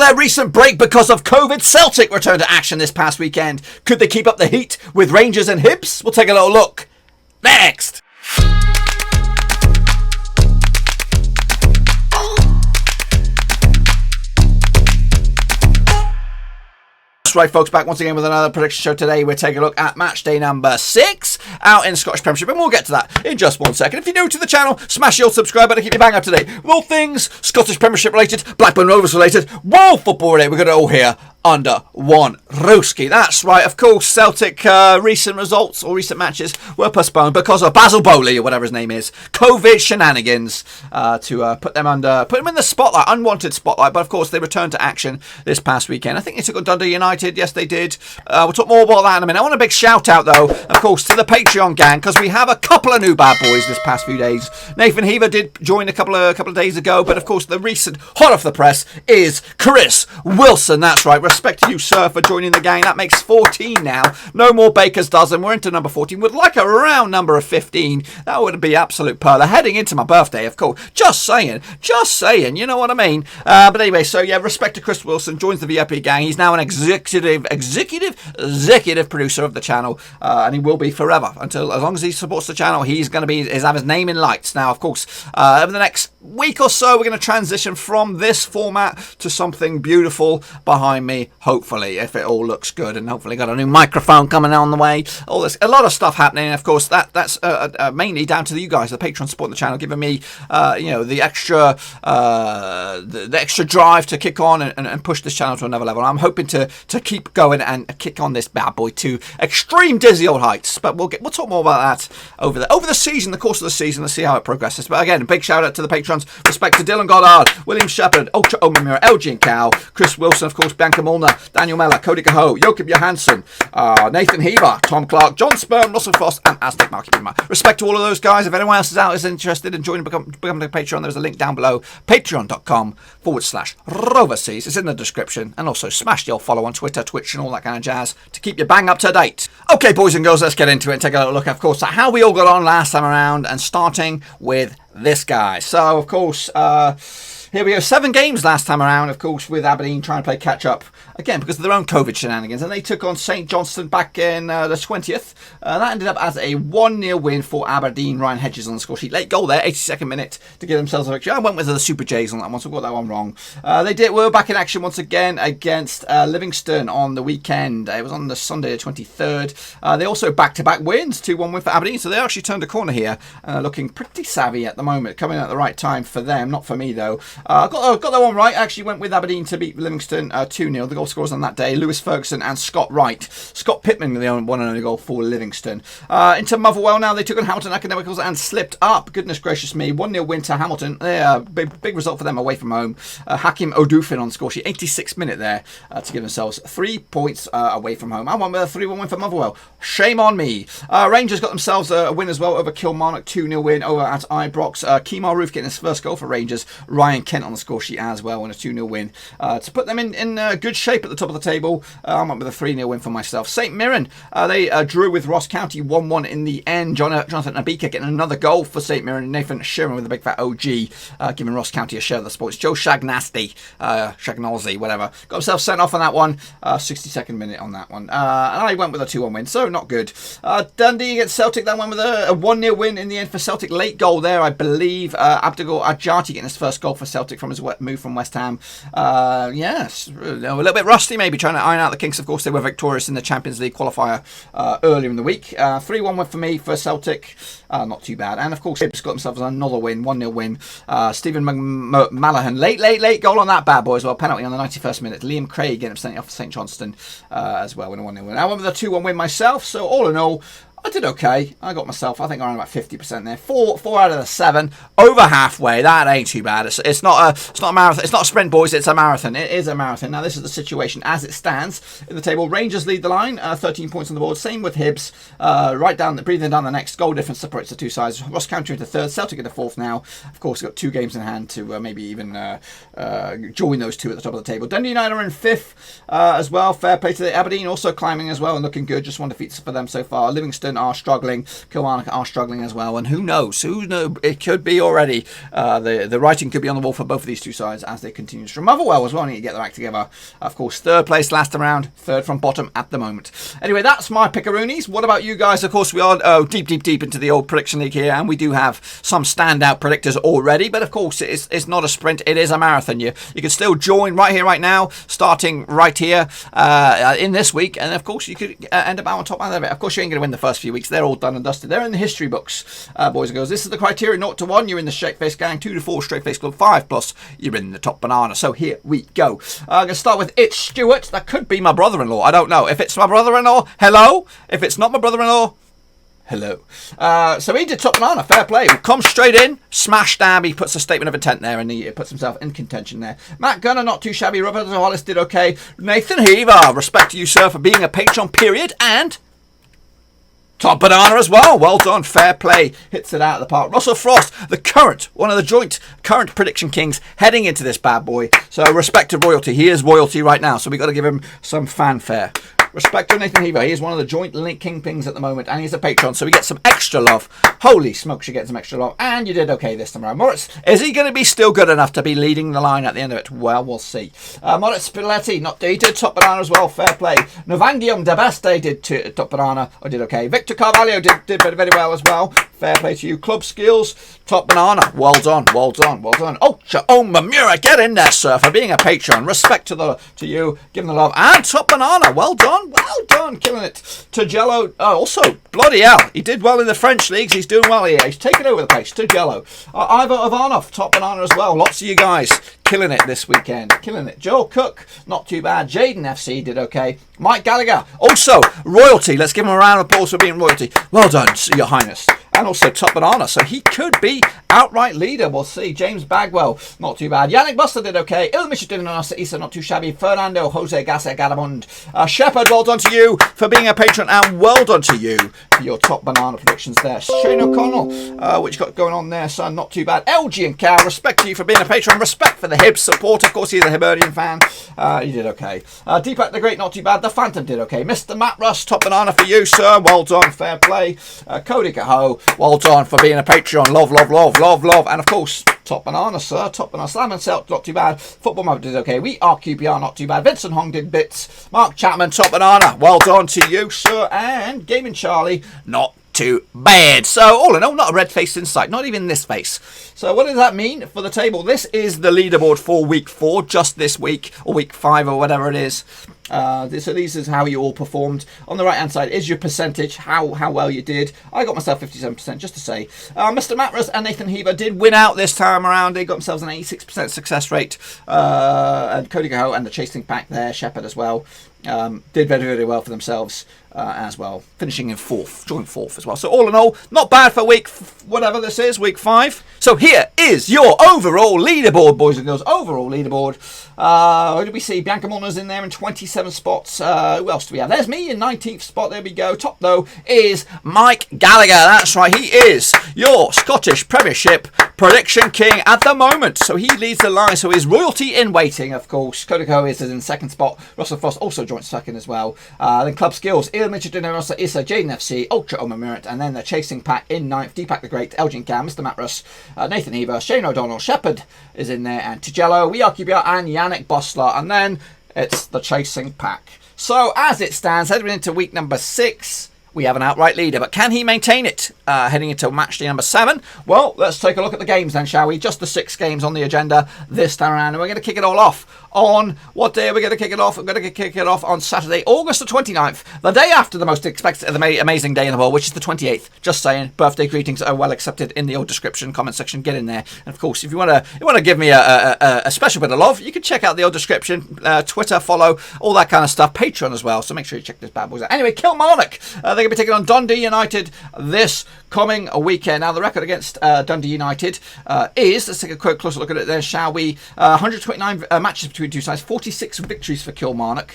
their recent break because of COVID, Celtic returned to action this past weekend. Could they keep up the heat with Rangers and Hibs? We'll take a little look next. That's right, folks, back once again with another prediction show. Today we're taking a look at match day number 6 out in the Scottish Premiership, and we'll get to that in just 1 second. If you're new to the channel, smash your subscribe button to keep you bang up to date with all things Scottish Premiership related, Blackburn Rovers related, world football related. We're going to all here under one rooski. That's right, of course, Celtic recent results or recent matches were postponed because of Basil Bowley, or whatever his name is, COVID shenanigans, to put them in the spotlight, unwanted spotlight. But of course they returned to action this past weekend. I think they took on Dundee United. Yes, they did. We'll talk more about that in a minute. I want a big shout out though, of course, to the Patreon gang, because we have a couple of new bad boys this past few days. Nathan Heaver did join a couple of days ago, but of course the recent hot off the press is Chris Wilson. That's right. Respect to you, sir, for joining the gang. That makes 14 now. No more Baker's dozen. We're into number 14. Would like a round number of 15. That would be absolute pearler. Heading into my birthday, of course. Just saying. You know what I mean? But anyway, so yeah, respect to Chris Wilson. Joins the VIP gang. He's now an executive producer of the channel, and he will be forever until, as long as he supports the channel, he's going to have his name in lights. Now, of course, over the next week or so, we're going to transition from this format to something beautiful behind me. Hopefully, if it all looks good, and hopefully got a new microphone coming on the way. All this, a lot of stuff happening. Of course, that's mainly down to you guys, the patrons supporting the channel, giving me, the extra drive to kick on and push this channel to another level. I'm hoping to keep going and kick on this bad boy to extreme dizzy old heights. But we'll talk more about that over the season, the course of the season, to see how it progresses. But again, a big shout out to the patrons. Respect to Dylan Goddard, William Shepherd, Ultra Omamira, LG and Cow, Chris Wilson, of course, Bianca Molnar, Daniel Mellor, Cody Cahoe, Joachim Johansson, Nathan Heaver, Tom Clark, John Sperm, Russell Frost, and Aztec Marky Bima. Respect to all of those guys. If anyone else is interested in joining, becoming a Patreon, there's a link down below, patreon.com/Roverseas. It's in the description. And also smash the old follow on Twitter, Twitch, and all that kind of jazz to keep you bang up to date. Okay, boys and girls, let's get into it and take a little look, of course, at how we all got on last time around, and starting with this guy. So, of course, here we go. 7 games last time around, of course, with Aberdeen trying to play catch up again because of their own COVID shenanigans, and they took on St Johnstone back in the 20th. That ended up as a 1-0 win for Aberdeen. Ryan Hedges on the score sheet. Late goal there, 82nd minute, to give themselves a victory. I went with the Super Jays on that one, so I got that one wrong. We were back in action once again against Livingston on the weekend. It was on the Sunday the 23rd. They also back-to-back wins, 2-1 win for Aberdeen, so they actually turned a corner here, looking pretty savvy at the moment, coming at the right time for them, not for me though. Got that one right. I actually went with Aberdeen to beat Livingston 2-0. The goal scorers on that day, Lewis Ferguson and Scott Wright. Scott Pittman with the one and only goal for Livingston. Into Motherwell now. They took on Hamilton Academicals and slipped up. Goodness gracious me. 1-0 win to Hamilton. Big result for them away from home. Hakim Odufin on the score sheet. 86th minute there to give themselves 3 points away from home. I went with a 3-1 win for Motherwell. Shame on me. Rangers got themselves a win as well over Kilmarnock. 2-0 win over at Ibrox. Kemar Roof getting his first goal for Rangers. Ryan Kent on the score sheet as well, and a 2-0 win to put them in good shape at the top of the table. I went with a 3-0 win for myself. St Mirren, they drew with Ross County 1-1 in the end. Jonathan Abika getting another goal for St Mirren. Nathan Sheeran with a big fat OG, giving Ross County a share of the sports. Joe Shagnolzy, whatever, got himself sent off on that one. 62nd minute on that one. And I went with a 2-1 win, so not good. Dundee against Celtic, that one with a 1-0 win in the end for Celtic. Late goal there, I believe. Abdul Ajati getting his first goal for Celtic from his move from West Ham. Yes, a little bit rusty, maybe trying to iron out the kinks. Of course, they were victorious in the Champions League qualifier earlier in the week. 3-1 win for me for Celtic. Not too bad. And of course, Hibs got themselves another win, 1-0 win. Stephen Mallahan, late goal on that bad boy as well. Penalty on the 91st minute. Liam Craig getting sent off for St Johnston as well in a 1-0 win. I went with a 2-1 win myself. So all in all, I did okay. I got myself, I think, around about 50% there. 4 out of the 7, over halfway. That ain't too bad. It's not a marathon. It's not a sprint, boys. It's a marathon. It is a marathon. Now this is the situation as it stands in the table. Rangers lead the line, 13 points on the board. Same with Hibs. Breathing down the next. Goal difference separates the two sides. Ross County into 3rd. Celtic into 4th now. Of course, got 2 games in hand to maybe even join those two at the top of the table. Dundee United are in 5th as well. Fair play to the Aberdeen, also climbing as well and looking good. Just 1 defeat for them so far. Livingston Livingston are struggling. Kilmarnock are struggling as well. And who knows? It could be already. The writing could be on the wall for both of these two sides as they continue to. Motherwell as well need to get their act together. Of course, third place last time around, third from bottom at the moment. Anyway, that's my pickaroonies. What about you guys? Of course, we are deep into the old prediction league here, and we do have some standout predictors already. But of course, it's not a sprint; it is a marathon. You can still join right here, right now, starting right here in this week, and of course, you could end up on top of it. Of course, you ain't going to win the first few weeks; they're all done and dusted. They're in the history books, boys and girls. This is the criteria: 0 to 1, you're in the straight face gang; 2 to 4, straight face club; 5 plus, you're in the top banana. So here we go. I'm going to start with It's Stuart. That could be my brother-in-law. I don't know. If it's my brother-in-law, hello. If it's not my brother-in-law, hello. So he did top banana. Fair play. We'll come straight in. Smash dab. He puts a statement of intent there, and he puts himself in contention there. Matt Gunner, not too shabby. Robert Hollis did okay. Nathan Heaver, respect to you, sir, for being a patron, period. And top banana as well. Well done. Fair play. Hits it out of the park. Russell Frost, one of the joint current prediction kings heading into this bad boy. So respect to royalty. He is royalty right now. So we've got to give him some fanfare. Respect to Nathan Heaver. He is one of the joint link kingpins at the moment, and he's a patron, so he gets some extra love. Holy smokes, you get some extra love. And you did okay this time around. Moritz, is he going to be still good enough to be leading the line at the end of it? Well, we'll see. Moritz Spiletti, he did top banana as well. Fair play. Novandium de Beste did top banana, or did okay. Victor Carvalho did very well as well. Fair play to you. Club skills, top banana. Well done. Oh, Mamura, get in there, sir, for being a patron. Respect to you. Give him the love. And top banana. Well done. Killing it. Tajello, also, bloody hell. He did well in the French leagues. He's doing well here. He's taking over the place. Tajello. Ivo Ivanov, top banana as well. Lots of you guys killing it this weekend. Killing it. Joel Cook, not too bad. Jaden FC did okay. Mike Gallagher, also royalty. Let's give him a round of applause for being royalty. Well done, Your Highness. And also top banana, so he could be outright leader. We'll see. James Bagwell, not too bad. Yannick Buster did okay. Ilmish did Isa, not too shabby. Fernando Jose Gassa Garamond. Shepard, well done to you for being a patron, and well done to you for your top banana predictions there. Shane O'Connell, what you got going on there, son? Not too bad. LG and Cal, respect to you for being a patron. Respect for the Hibs support. Of course, he's a Hibernian fan. You did okay. Deepak the Great, not too bad. The Phantom did okay. Mr. Matt Russ, top banana for you, sir. Well done. Fair play. Cody Cahoe, well done for being a Patreon. Love. And of course, top banana, sir. Top banana. Slam and Selt, not too bad. Football Mother did okay. We are QPR, not too bad. Vincent Hong did bits. Mark Chapman, top banana. Well done to you, sir. And Gaming Charlie, not too bad. So all in all, not a red face in sight, not even this face. So what does that mean for the table? This is the leaderboard for week 4, just this week, or week 5, or whatever it is. So this is how you all performed. On the right hand side is your percentage, how well you did. I got myself 57%, just to say. Mr. Matras and Nathan Heaver did win out this time around. They got themselves an 86% success rate. And Cody Cahoe and the Chasing Pack there, Shepard as well, did very well for themselves as well, finishing in 4th, joint 4th as well. So all in all, not bad for whatever this is, week 5. So here is your overall leaderboard, boys and girls. Overall leaderboard. Who did we see? Bianca Molnar's in there in 27 spots. Who else do we have? There's me in 19th spot. There we go. Top, though, is Mike Gallagher. That's right. He is your Scottish Premiership prediction king at the moment. So he leads the line. So he's royalty in waiting, of course. Kodako is in 2nd spot. Russell Frost also joins 2nd as well. Then Club Skills. Il Mitchell Dinosa, Issa, Jaden FC, Ultra Oma Mirren, and then the Chasing Pack in 9th. Deepak the Great, Elgin Cam, Mr. Matrus, Nathan Heaver, Shane O'Donnell, Shepard is in there, and Tijello, We Are QPR, and Yannick Bosler. And then it's the Chasing Pack. So as it stands, heading into week number 6, we have an outright leader, but can he maintain it heading into match day number 7? Well, let's take a look at the games then, shall we? Just the 6 games on the agenda this time around, and we're going to kick it all off on what day are we going to kick it off? We're going to kick it off on Saturday, August the 29th, the day after the most expected, amazing day in the world, which is the 28th. Just saying, birthday greetings are well accepted in the old description, comment section. Get in there, and of course, if you want to give me a special bit of love, you can check out the old description, Twitter, follow, all that kind of stuff, Patreon as well. So make sure you check this bad boys out. Anyway, Kilmarnock, they're going to be taking on Dundee United this coming weekend. Now the record against Dundee United is, let's take a quick closer look at it there, shall we? 129 matches between between two sides. 46 victories for Kilmarnock,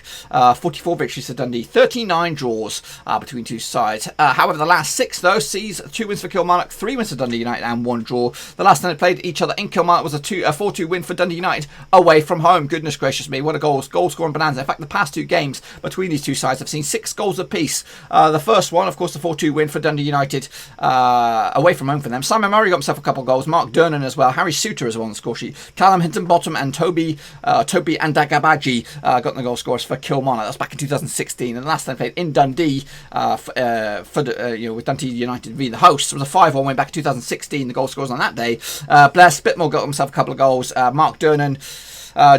44 victories for Dundee, 39 draws between two sides. However, the last 6 though sees 2 wins for Kilmarnock, 3 wins for Dundee United, and 1 draw. The last time they played each other in Kilmarnock was a 4-2 win for Dundee United away from home. Goodness gracious me, what a goal scoring bonanza. In fact, the past 2 games between these two sides have seen 6 goals apiece. The first one, of course, the 4-2 win for Dundee United away from home for them. Simon Murray got himself a couple of goals, Mark Durnan as well, Harry Suter as well on the score sheet, Callum Hinton-Bottom and Toby Andagabaji got the goal scorers for Kilmarnock. That's back in 2016, and the last time they played in Dundee with Dundee United v the hosts was a 5-1 win back in 2016. The goal scorers on that day, Blair Spitmore got himself a couple of goals, Mark Durnan,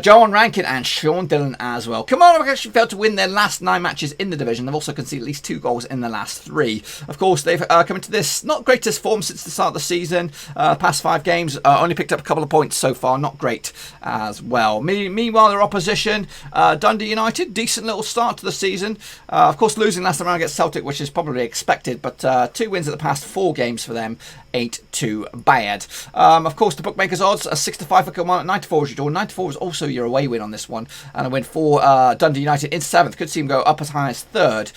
Johan Rankin and Sean Dillon as well. Kilmarnock actually failed to win their last 9 matches in the division. They've also conceded at least 2 goals in the last 3. Of course, they've come into this not greatest form since the start of the season. Past 5 games, only picked up a couple of points so far. Not great as well. Meanwhile, their opposition, Dundee United, decent little start to the season. Of course, losing last time around against Celtic, which is probably expected, but 2 wins at the past 4 games for them. Ain't too bad. Of course, the bookmakers' odds are 6-5 for Kilmarnock, 9-4 is your draw. 9-4 is also your away win on this one, and a win for Dundee United in 7th could see them go up as high as 3rd,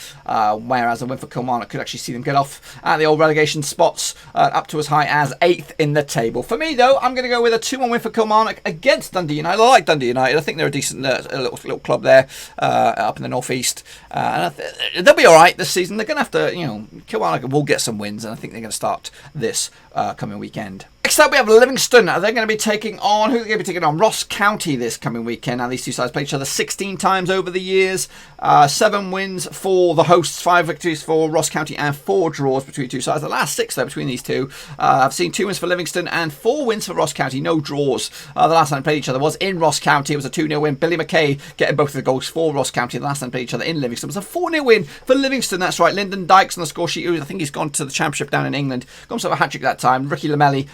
whereas a win for Kilmarnock could actually see them get off at the old relegation spots up to as high as 8th in the table. For me, though, I'm going to go with a 2-1 win for Kilmarnock against Dundee United. I like Dundee United. I think they're a decent little club there up in the northeast, and they'll be all right this season. They're going to have to, Kilmarnock will get some wins, and I think they're going to start this coming weekend. Next up, we have Livingston. They're going to be taking on, who are they going to be taking on? Ross County this coming weekend. Now, these two sides played each other 16 times over the years. 7 wins for the hosts, 5 victories for Ross County, and 4 draws between two sides. The last 6, though, between these two, I've seen 2 wins for Livingston and 4 wins for Ross County. No draws. The last time they played each other was in Ross County. It was a 2-0 win. Billy McKay getting both of the goals for Ross County. The last time they played each other in Livingston was a 4-0 win for Livingston. That's right. Lyndon Dykes on the score sheet. I think he's gone to the Championship down in England. Got himself a hat-trick that time. Ricky Lamy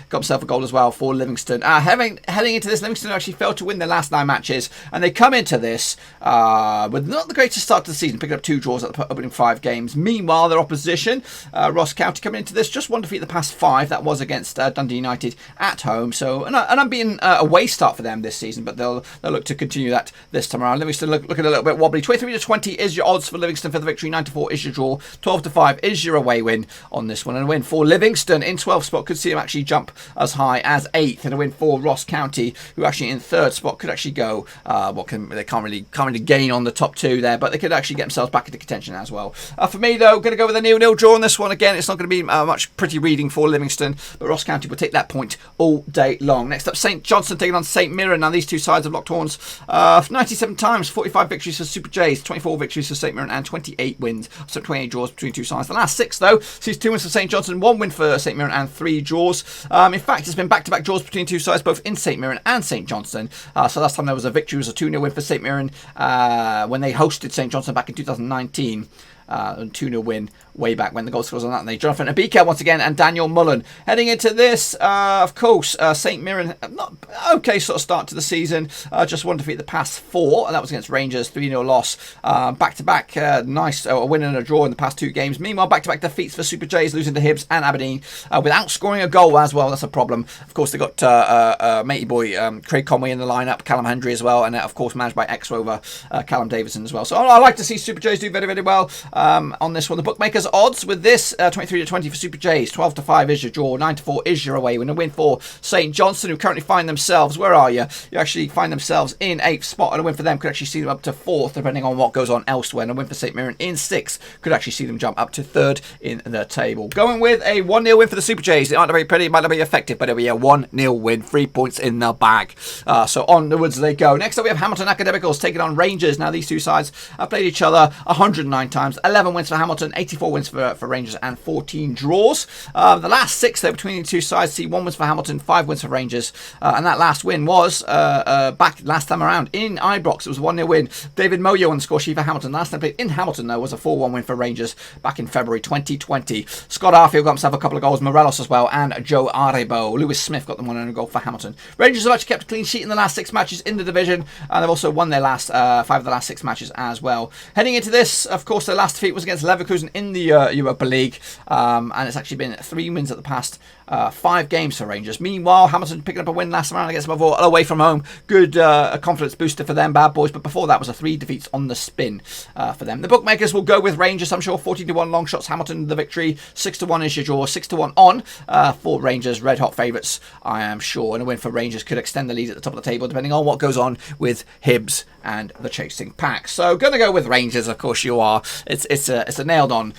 got himself a goal as well for Livingston. Heading into this, Livingston actually failed to win their last 9 matches, and they come into this with not the greatest start to the season, picking up 2 draws at the opening 5 games. Meanwhile, their opposition, Ross County, coming into this just 1 defeat the past 5. That was against Dundee United at home. So an unbeaten away start for them this season, but they'll look to continue that this time around. Livingston looking a little bit wobbly. 23-20 is your odds for Livingston for the victory. 9-4 is your draw. 12-5 is your away win on this one, and a win for Livingston in 12th spot could see them actually jump as high as 8th, and a win for Ross County, who actually in 3rd spot could actually go. They can't really gain on the top 2 there, but they could actually get themselves back into contention as well. For me, though, going to go with a 0-0 draw on this one. Again, it's not going to be much pretty reading for Livingston, but Ross County will take that point all day long. Next up, St Johnstone taking on St Mirren. Now, these two sides have locked horns 97 times, 45 victories for Super Jays, 24 victories for St Mirren, and 28 wins, so 28 draws between two sides. The last 6, though, sees 2 wins for St Johnstone, 1 win for St Mirren, and 3 draws. In fact, it's been back-to-back draws between two sides, both in St Mirren and St Johnstone. So last time there was a victory, was a 2-0 win for St Mirren when they hosted St Johnstone back in 2019. 2-0 win way back when the goal scorers on that day. Jonathan Abika once again and Daniel Mullen. Heading into this, of course, St Mirren, not okay sort of start to the season. Just 1 defeat the past 4, and that was against Rangers, 3-0 loss. Back-to-back, nice a win and a draw in the past 2 games. Meanwhile, back-to-back defeats for Super Jays, losing to Hibs and Aberdeen without scoring a goal as well. That's a problem. Of course, they got matey boy Craig Conway in the lineup, Callum Hendry as well, and of course managed by ex-Rover Callum Davidson as well. So I like to see Super Jays do very, very well on this one. The bookmakers' odds with this 23-20 for Super Jays, 12-5 is your draw, 9-4 is your away win. A win for St Johnstone, who currently find themselves, where are you? You actually find themselves in 8th spot, and a win for them could actually see them up to 4th, depending on what goes on elsewhere. And a win for St Mirren in 6th could actually see them jump up to 3rd in the table. Going with a 1-0 win for the Super Jays. It might not be pretty, it might not be effective, but it'll be a 1-0 win, 3 points in the bag. So onwards they go. Next up, we have Hamilton Academicals taking on Rangers. Now, these two sides have played each other 109 times, 11 wins for Hamilton, 84 wins for Rangers, and 14 draws. The last 6 though between the two sides see 1 wins for Hamilton, 5 wins for Rangers, and that last win was back last time around in Ibrox. It was a 1-0 win. David Moyo on the score sheet for Hamilton. Last time played in Hamilton though was a 4-1 win for Rangers back in February 2020. Scott Arfield got himself a couple of goals, Morelos as well, and Joe Arebo. Lewis Smith got them 1-0 goal for Hamilton. Rangers have actually kept a clean sheet in the last 6 matches in the division, and they've also won their last 5 of the last 6 matches as well. Heading into this, of course, their last last defeat was against Leverkusen in the Europa League, and it's actually been 3 wins at the past 5 games for Rangers. Meanwhile, Hamilton picking up a win last round against Motherwell away from home. Good confidence booster for them, bad boys. But before that was a 3 defeats on the spin for them. The bookmakers will go with Rangers, I'm sure. 14-1 long shots. Hamilton the victory. 6-1 is your draw. 6-1 on for Rangers. Red hot favourites, I am sure. And a win for Rangers could extend the lead at the top of the table, depending on what goes on with Hibs and the chasing pack. So going to go with Rangers, of course you are. It's a nailed on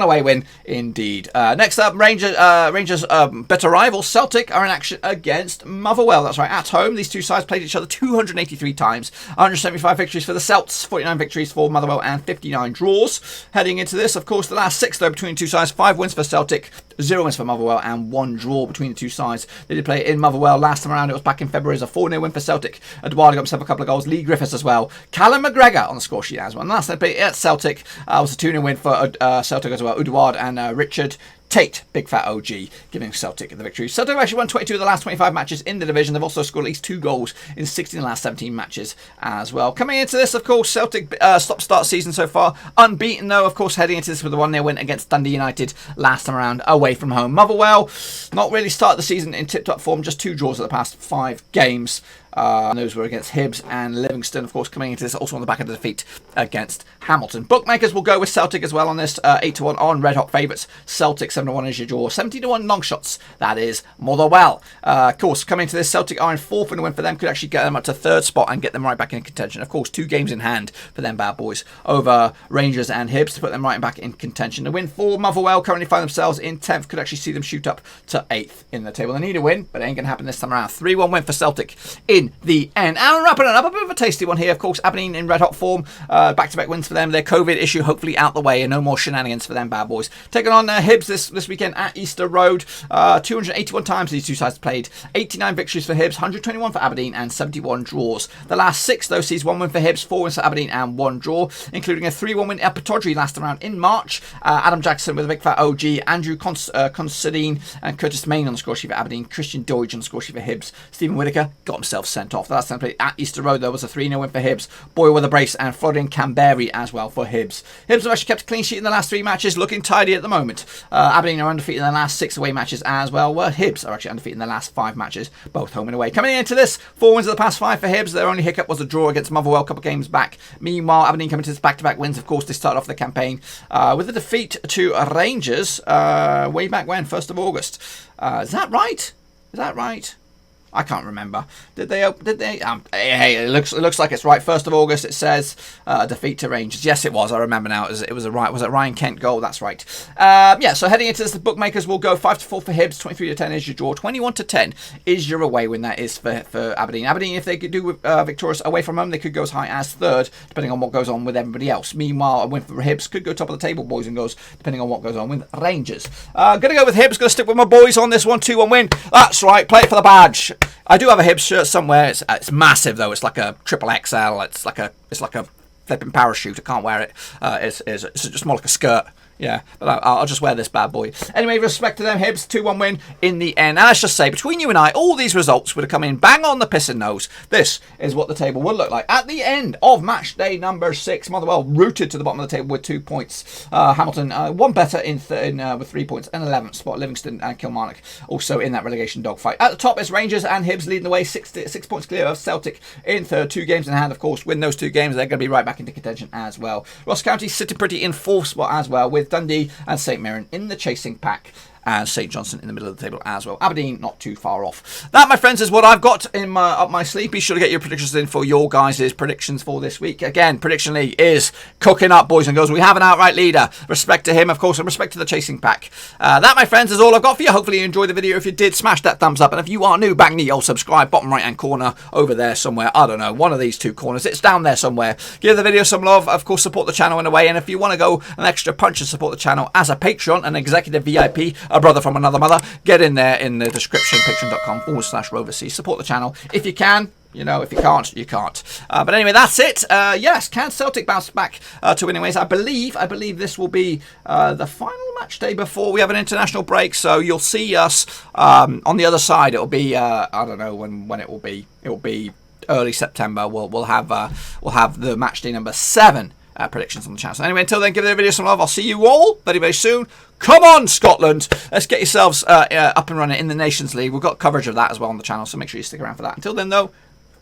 away win indeed. Next up, Rangers better rivals Celtic are in action against Motherwell. That's right, at home. These two sides played each other 283 times. 175 victories for the Celts, 49 victories for Motherwell, and 59 draws. Heading into this, of course, the last 6 though between the two sides: 5 wins for Celtic, 0 wins for Motherwell, and 1 draw between the two sides. They did play in Motherwell last time around. It was back in February as a 4-0 win for Celtic. Eduardo got himself a couple of goals. Lee Griffiths as well. Callum McGregor on the score sheet as well. And last time they played at Celtic was a 2-0 win for Celtic as well. Eduard and Richard Tate, big fat OG, giving Celtic the victory. Celtic have actually won 22 of the last 25 matches in the division. They've also scored at least 2 goals in 16 of the last 17 matches as well. Coming into this, of course, Celtic stop-start season so far. Unbeaten, though, of course, heading into this with a 1-0 win against Dundee United last time around away from home. Motherwell, not really started the season in tip-top form, just 2 draws at the past 5 games. And those were against Hibs and Livingston, of course, coming into this also on the back of the defeat against Hamilton. Bookmakers will go with Celtic as well on this. 8-1 on red hot favourites. Celtic 7-1 is your draw. 17-1 long shots. That is Motherwell. Of course, coming into this, Celtic are in 4th in a win for them. Could actually get them up to 3rd spot and get them right back in contention. Of course, 2 games in hand for them bad boys over Rangers and Hibs to put them right back in contention. The win for Motherwell currently find themselves in 10th. Could actually see them shoot up to 8th in the table. They need a win, but it ain't going to happen this time around. 3-1 win for Celtic in the end. And wrapping it up, a bit of a tasty one here, of course. Aberdeen in red hot form, back-to-back wins for them. Their COVID issue hopefully out the way, and no more shenanigans for them bad boys. Taking on Hibs this weekend at Easter Road. 281 times these two sides played. 89 victories for Hibs, 121 for Aberdeen, and 71 draws. The last 6 though sees 1 win for Hibs, 4 wins for Aberdeen, and 1 draw, including a 3-1 win at Pataudry last round in March. Adam Jackson with a big fat OG, Andrew Considine and Curtis Main on the score sheet for Aberdeen, Christian Doidge on the score sheet for Hibs. Stephen Whittaker got himself sent off. The last time played at Easter Road there was a 3-0 win for Hibs. Boyle with a brace, and Florian Canberry as well for Hibs. Hibs have actually kept a clean sheet in the last 3 matches, looking tidy at the moment. Aberdeen are undefeated in the last 6 away matches as well, where Hibs are actually undefeated in the last 5 matches, both home and away. Coming into this, 4 wins of the past 5 for Hibs. Their only hiccup was a draw against Motherwell a couple of games back. Meanwhile, Aberdeen coming to this back-to-back wins. Of course, they started off the campaign with a defeat to Rangers way back when, 1st of August. Is that right? Is that right? I can't remember. Did they? Hey, it looks like it's right. 1st of August. It says defeat to Rangers. Yes, it was. I remember now. It was a right. Was it Ryan Kent goal? That's right. Yeah. So heading into this, the bookmakers will go 5-4 for Hibs. 23-10 is your draw. 21-10 is your away win. That is for Aberdeen. Aberdeen, if they could do victorious away from home, they could go as high as 3rd, depending on what goes on with everybody else. Meanwhile, a win for Hibs could go top of the table, boys and girls, depending on what goes on with Rangers. Gonna go with Hibs. Gonna stick with my boys on this one. 2-1 win. That's right. Play it for the badge. I do have a Hibs shirt somewhere. It's massive though. It's like a triple XL. It's like a flipping parachute. I can't wear it. It's just more like a skirt. Yeah, but I'll just wear this bad boy. Anyway, respect to them, Hibs, 2-1 win in the end. And let's just say, between you and I, all these results would have come in bang on the pissing nose. This is what the table would look like. At the end of match day number 6, Motherwell rooted to the bottom of the table with 2 points. Hamilton, 1 better with 3 points, and 11th spot. Livingston and Kilmarnock also in that relegation dogfight. At the top is Rangers and Hibs leading the way, 6 points clear of Celtic in 3rd. 2 games in hand, of course. Win those 2 games, they're going to be right back into contention as well. Ross County sitting pretty in 4th spot as well, with Dundee and St Mirren in the chasing pack, and St Johnstone in the middle of the table as well. Aberdeen not too far off. That, my friends, is what I've got in up my sleeve. Be sure to get your predictions in for your guys' predictions for this week. Again, Prediction League is cooking up, boys and girls. We have an outright leader. Respect to him, of course, and respect to the chasing pack. That, my friends, is all I've got for you. Hopefully you enjoyed the video. If you did, smash that thumbs up. And if you are new, bang the old subscribe, bottom right-hand corner over there somewhere. I don't know, one of these 2 corners. It's down there somewhere. Give the video some love. Of course, support the channel in a way. And if you want to go an extra punch and support the channel as a Patreon, an executive VIP, a brother from another mother, get in there in the description, patreon.com/Roverseas. Support the channel if you can. You know, if you can't, you can't. But anyway, that's it. Yes, can Celtic bounce back to winning ways? I believe this will be the final match day before we have an international break. So you'll see us on the other side. It'll be I don't know when it will be. It will be early September. We'll have the match day number 7 predictions on the channel. So anyway, until then, give the video some love. I'll see you all very, very soon. Come on, Scotland. Let's get yourselves up and running in the Nations League. We've got coverage of that as well on the channel, so make sure you stick around for that. Until then, though,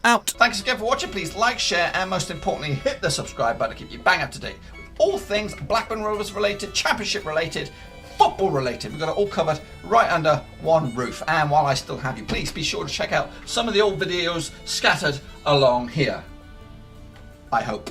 out. Thanks again for watching. Please like, share, and most importantly, hit the subscribe button to keep you bang up to date with all things Blackburn Rovers related, Championship related, football related. We've got it all covered right under one roof. And while I still have you, please be sure to check out some of the old videos scattered along here. I hope.